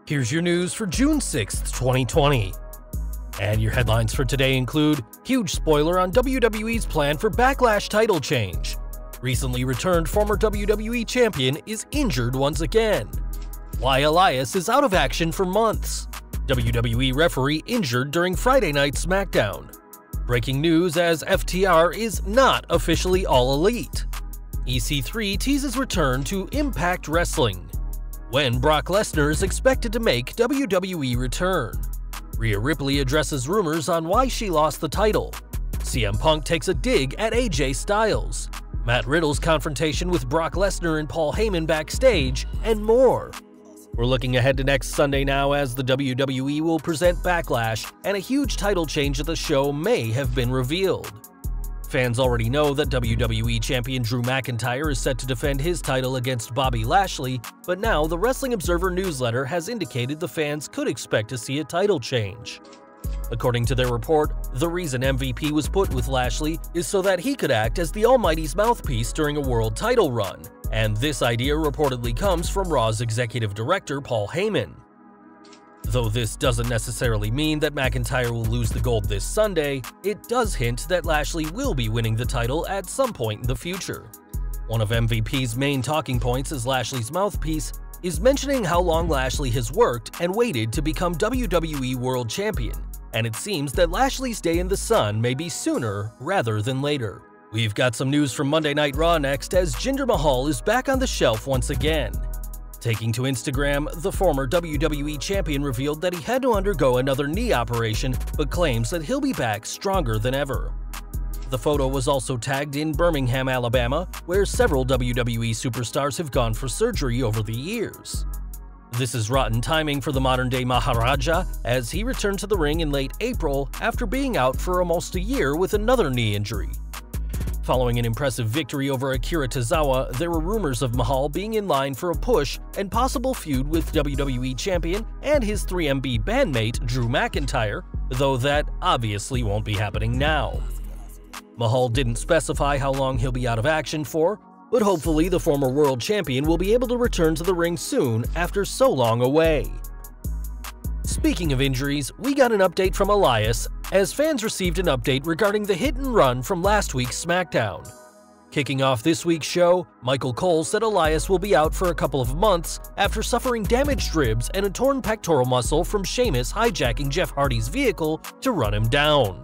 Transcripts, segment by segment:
Here's your news for June 6th, 2020. And your headlines for today include huge spoiler on WWE's plan for Backlash title change. Recently returned former WWE champion is injured once again. Why Elias is out of action for months. WWE referee injured during Friday night Smackdown. Breaking news as FTR is not officially All Elite. EC3 teases return to Impact Wrestling. When Brock Lesnar is expected to make WWE return. Rhea Ripley addresses rumors on why she lost the title. CM Punk takes a dig at AJ Styles. Matt Riddle's confrontation with Brock Lesnar and Paul Heyman backstage, and more. We're looking ahead to next Sunday now as the WWE will present Backlash, and a huge title change at the show may have been revealed. Fans already know that WWE Champion Drew McIntyre is set to defend his title against Bobby Lashley, but now the Wrestling Observer newsletter has indicated the fans could expect to see a title change. According to their report, the reason MVP was put with Lashley is so that he could act as the Almighty's mouthpiece during a world title run, and this idea reportedly comes from Raw's executive director Paul Heyman. Though this doesn't necessarily mean that McIntyre will lose the gold this Sunday, it does hint that Lashley will be winning the title at some point in the future. One of MVP's main talking points as Lashley's mouthpiece is mentioning how long Lashley has worked and waited to become WWE World Champion, and it seems that Lashley's day in the sun may be sooner rather than later. We've got some news from Monday Night Raw next as Jinder Mahal is back on the shelf once again. Taking to Instagram, the former WWE champion revealed that he had to undergo another knee operation, but claims that he'll be back stronger than ever. The photo was also tagged in Birmingham, Alabama, where several WWE superstars have gone for surgery over the years. This is rotten timing for the modern-day Maharaja, as he returned to the ring in late April after being out for almost a year with another knee injury. Following an impressive victory over Akira Tozawa, there were rumors of Mahal being in line for a push and possible feud with WWE Champion and his 3MB bandmate Drew McIntyre, though that obviously won't be happening now. Mahal didn't specify how long he'll be out of action for, but hopefully the former world champion will be able to return to the ring soon after so long away. Speaking of injuries, we got an update from Elias, as fans received an update regarding the hit and run from last week's Smackdown. Kicking off this week's show, Michael Cole said Elias will be out for a couple of months after suffering damaged ribs and a torn pectoral muscle from Sheamus hijacking Jeff Hardy's vehicle to run him down.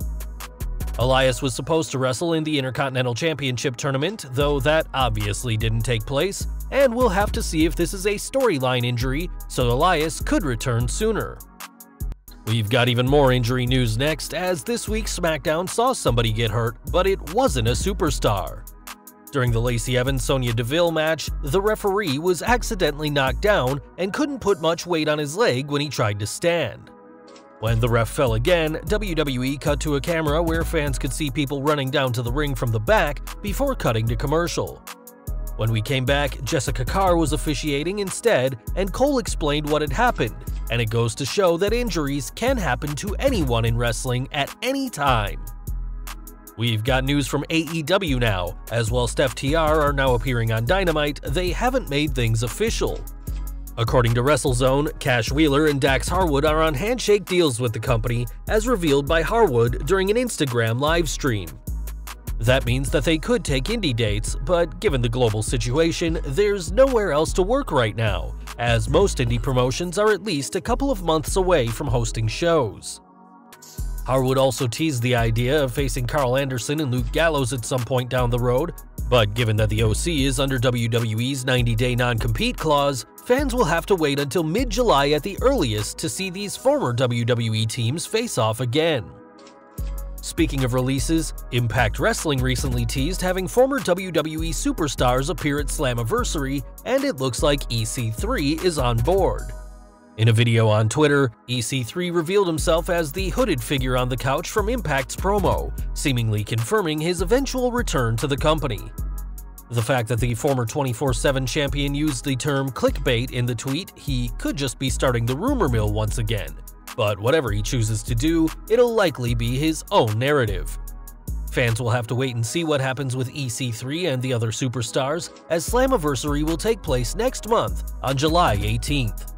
Elias was supposed to wrestle in the Intercontinental Championship tournament, though that obviously didn't take place, and we'll have to see if this is a storyline injury, so Elias could return sooner. We've got even more injury news next, as this week's Smackdown saw somebody get hurt, but it wasn't a superstar. During the Lacey Evans-Sonya Deville match, the referee was accidentally knocked down and couldn't put much weight on his leg when he tried to stand. When the ref fell again, WWE cut to a camera where fans could see people running down to the ring from the back before cutting to commercial. When we came back, Jessica Carr was officiating instead, and Cole explained what had happened, and it goes to show that injuries can happen to anyone in wrestling at any time. We've got news from AEW now, as whilst FTR are now appearing on Dynamite, they haven't made things official. According to WrestleZone, Cash Wheeler and Dax Harwood are on handshake deals with the company, as revealed by Harwood during an Instagram livestream. That means that they could take indie dates, but given the global situation, there's nowhere else to work right now, as most indie promotions are at least a couple of months away from hosting shows. Harwood also teased the idea of facing Carl Anderson and Luke Gallows at some point down the road, but given that the OC is under WWE's 90-day non-compete clause, fans will have to wait until mid-July at the earliest to see these former WWE teams face off again. Speaking of releases, Impact Wrestling recently teased having former WWE superstars appear at Slammiversary, and it looks like EC3 is on board. In a video on Twitter, EC3 revealed himself as the hooded figure on the couch from Impact's promo, seemingly confirming his eventual return to the company. The fact that the former 24/7 champion used the term clickbait in the tweet, he could just be starting the rumor mill once again. But whatever he chooses to do, it'll likely be his own narrative. Fans will have to wait and see what happens with EC3 and the other superstars, as Slammiversary will take place next month on July 18th.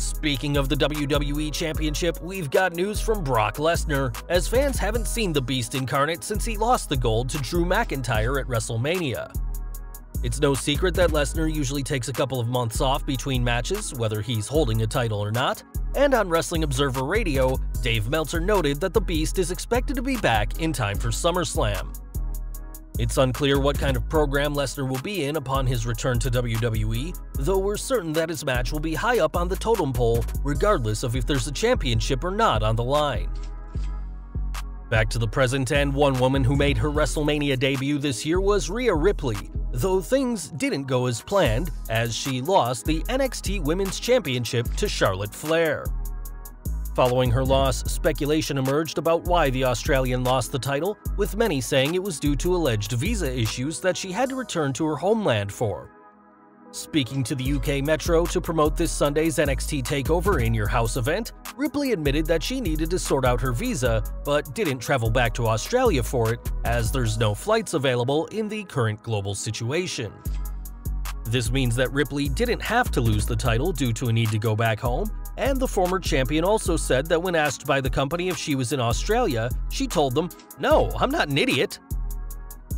Speaking of the WWE Championship, we've got news from Brock Lesnar, as fans haven't seen the Beast incarnate since he lost the gold to Drew McIntyre at WrestleMania. It's no secret that Lesnar usually takes a couple of months off between matches, whether he's holding a title or not, and on Wrestling Observer Radio, Dave Meltzer noted that the Beast is expected to be back in time for SummerSlam. It's unclear what kind of program Lesnar will be in upon his return to WWE, though we're certain that his match will be high up on the totem pole, regardless of if there's a championship or not on the line. Back to the present, and one woman who made her WrestleMania debut this year was Rhea Ripley, though things didn't go as planned, as she lost the NXT Women's Championship to Charlotte Flair. Following her loss, speculation emerged about why the Australian lost the title, with many saying it was due to alleged visa issues that she had to return to her homeland for. Speaking to the UK Metro to promote this Sunday's NXT TakeOver In Your House event, Ripley admitted that she needed to sort out her visa, but didn't travel back to Australia for it, as there's no flights available in the current global situation. This means that Ripley didn't have to lose the title due to a need to go back home, and the former champion also said that when asked by the company if she was in Australia, she told them, "No, I'm not an idiot."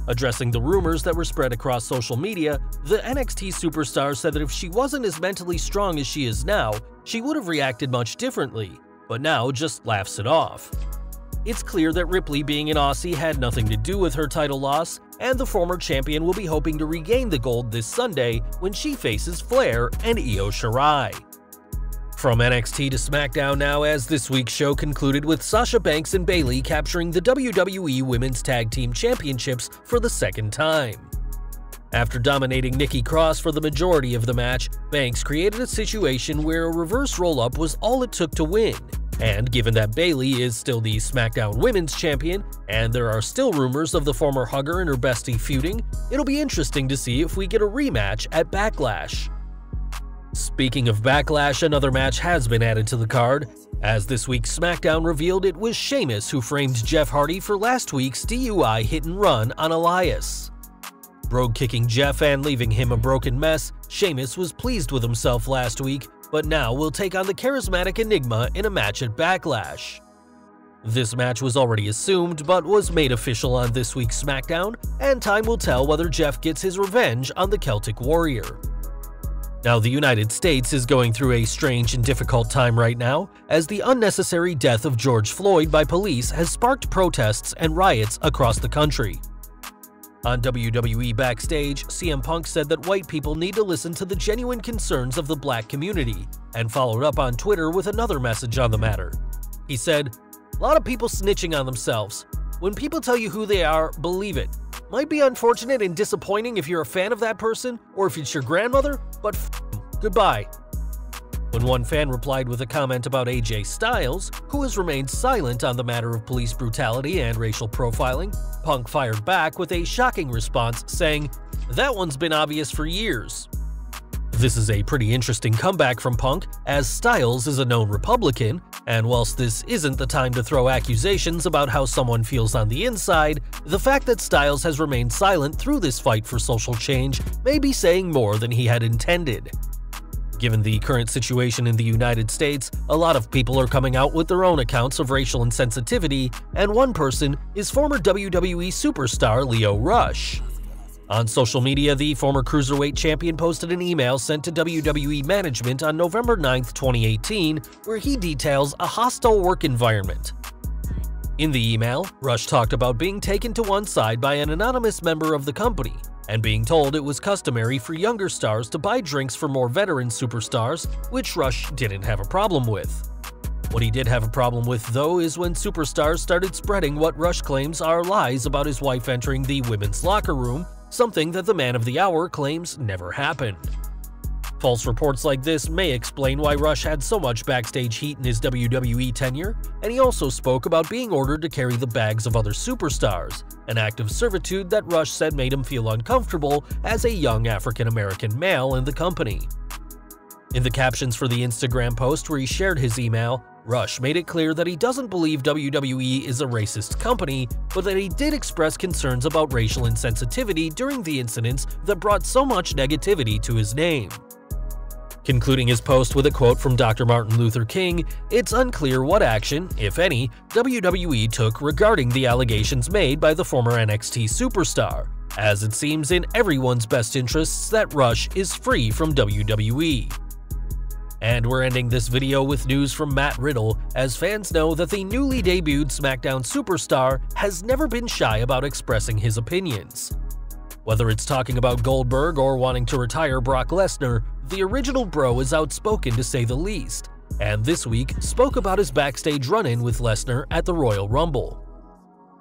Addressing the rumors that were spread across social media, the NXT superstar said that if she wasn't as mentally strong as she is now, she would have reacted much differently, but now just laughs it off. It's clear that Ripley being an Aussie had nothing to do with her title loss, and the former champion will be hoping to regain the gold this Sunday when she faces Flair and Io Shirai. From NXT to Smackdown now, as this week's show concluded with Sasha Banks and Bayley capturing the WWE Women's Tag Team Championships for the second time. After dominating Nikki Cross for the majority of the match, Banks created a situation where a reverse roll-up was all it took to win. And given that Bayley is still the SmackDown Women's Champion, and there are still rumors of the former hugger and her bestie feuding, it'll be interesting to see if we get a rematch at Backlash. Speaking of Backlash, another match has been added to the card, as this week's SmackDown revealed it was Sheamus who framed Jeff Hardy for last week's DUI hit-and-run on Elias. Brogue-kicking Jeff and leaving him a broken mess, Sheamus was pleased with himself last week, but now will take on the charismatic Enigma in a match at Backlash. This match was already assumed, but was made official on this week's SmackDown, and time will tell whether Jeff gets his revenge on the Celtic Warrior. Now, the United States is going through a strange and difficult time right now, as the unnecessary death of George Floyd by police has sparked protests and riots across the country. On WWE Backstage, CM Punk said that white people need to listen to the genuine concerns of the black community, and followed up on Twitter with another message on the matter. He said, "A lot of people snitching on themselves. When people tell you who they are, believe it. Might be unfortunate and disappointing if you're a fan of that person, or if it's your grandmother, but goodbye." When one fan replied with a comment about AJ Styles, who has remained silent on the matter of police brutality and racial profiling, Punk fired back with a shocking response saying, "That one's been obvious for years." This is a pretty interesting comeback from Punk, as Styles is a known Republican, and whilst this isn't the time to throw accusations about how someone feels on the inside, the fact that Styles has remained silent through this fight for social change may be saying more than he had intended. Given the current situation in the United States, a lot of people are coming out with their own accounts of racial insensitivity, and one person is former WWE superstar Lio Rush. On social media, the former Cruiserweight champion posted an email sent to WWE management on November 9, 2018, where he details a hostile work environment. In the email, Rush talked about being taken to one side by an anonymous member of the company, and being told it was customary for younger stars to buy drinks for more veteran superstars, which Rush didn't have a problem with. What he did have a problem with, though, is when superstars started spreading what Rush claims are lies about his wife entering the women's locker room, something that the Man of the Hour claims never happened. False reports like this may explain why Rush had so much backstage heat in his WWE tenure, and he also spoke about being ordered to carry the bags of other superstars, an act of servitude that Rush said made him feel uncomfortable as a young African-American male in the company. In the captions for the Instagram post where he shared his email, Rush made it clear that he doesn't believe WWE is a racist company, but that he did express concerns about racial insensitivity during the incidents that brought so much negativity to his name. Concluding his post with a quote from Dr. Martin Luther King, it's unclear what action, if any, WWE took regarding the allegations made by the former NXT superstar, as it seems in everyone's best interests that Rush is free from WWE. And we're ending this video with news from Matt Riddle, as fans know that the newly debuted Smackdown superstar has never been shy about expressing his opinions. Whether it's talking about Goldberg or wanting to retire Brock Lesnar, the original bro is outspoken to say the least, and this week spoke about his backstage run-in with Lesnar at the Royal Rumble.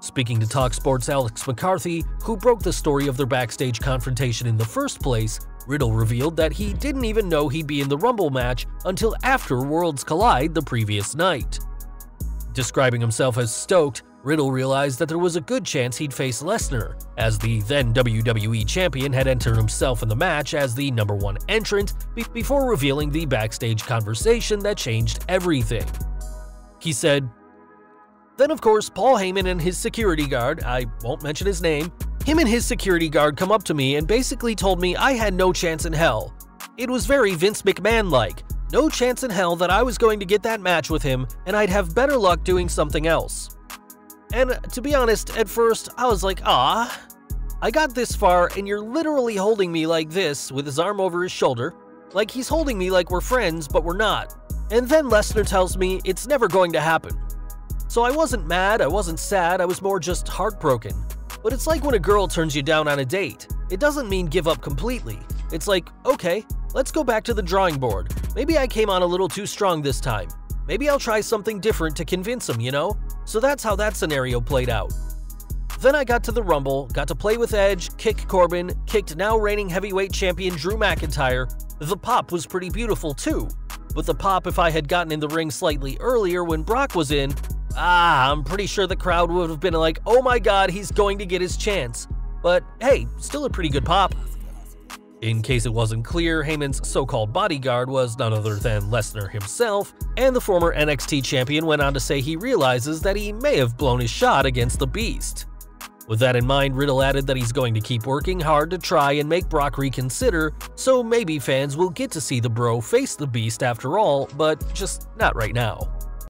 Speaking to TalkSport's Alex McCarthy, who broke the story of their backstage confrontation in the first place, Riddle revealed that he didn't even know he'd be in the Rumble match until after Worlds Collide the previous night. Describing himself as stoked, Riddle realized that there was a good chance he'd face Lesnar, as the then WWE champion had entered himself in the match as the #1 entrant before revealing the backstage conversation that changed everything. He said, "Then of course Paul Heyman and his security guard, I won't mention his name, him and his security guard come up to me and basically told me I had no chance in hell. It was very Vince McMahon-like, no chance in hell that I was going to get that match with him and I'd have better luck doing something else." And to be honest, at first, I was like, ah, I got this far and you're literally holding me like this with his arm over his shoulder, like he's holding me like we're friends, but we're not. And then Lesnar tells me it's never going to happen. So I wasn't mad, I wasn't sad, I was more just heartbroken. But it's like when a girl turns you down on a date. It doesn't mean give up completely. It's like, okay, let's go back to the drawing board. Maybe I came on a little too strong this time. Maybe I'll try something different to convince him, you know? So that's how that scenario played out. Then I got to the Rumble, got to play with Edge, kick Corbin, kicked now reigning heavyweight champion Drew McIntyre. The pop was pretty beautiful too. But the pop, if I had gotten in the ring slightly earlier when Brock was in, I'm pretty sure the crowd would have been like, oh my god, he's going to get his chance. But hey, still a pretty good pop. In case it wasn't clear, Heyman's so-called bodyguard was none other than Lesnar himself, and the former NXT champion went on to say he realizes that he may have blown his shot against the Beast. With that in mind, Riddle added that he's going to keep working hard to try and make Brock reconsider, so maybe fans will get to see the bro face the Beast after all, but just not right now.